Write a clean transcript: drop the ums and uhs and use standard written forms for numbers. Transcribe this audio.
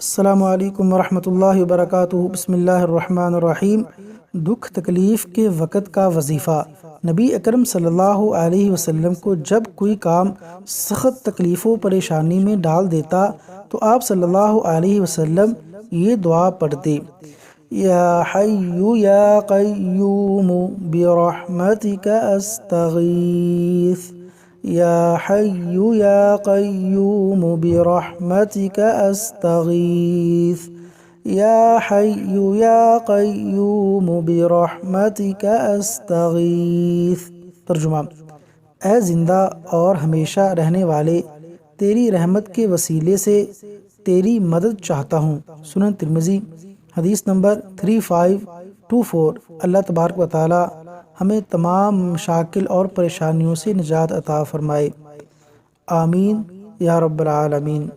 السلام علیکم ورحمۃ اللہ وبرکاتہ۔ بسم اللہ الرحمن الرحیم۔ دکھ تکلیف کے وقت کا وظیفہ۔ نبی اکرم صلی اللہ علیہ وسلم کو جب کوئی کام سخت تکلیف و پریشانی میں ڈال دیتا تو آپ صلی اللہ علیہ وسلم یہ دعا پڑھتے: یا حی یا قیوم برحمتک استغیث، یا حی یا قیوم برحمتک استغیث، یا حی یا قیوم برحمتک استغیث۔ ترجمہ: اے زندہ اور ہمیشہ رہنے والے، تیری رحمت کے وسیلے سے تیری مدد چاہتا ہوں۔ سنن ترمذی، حدیث نمبر 3524۔ اللہ تبارک و تعالی ہمیں تمام مشاکل اور پریشانیوں سے نجات عطا فرمائے، آمین یا رب العالمین۔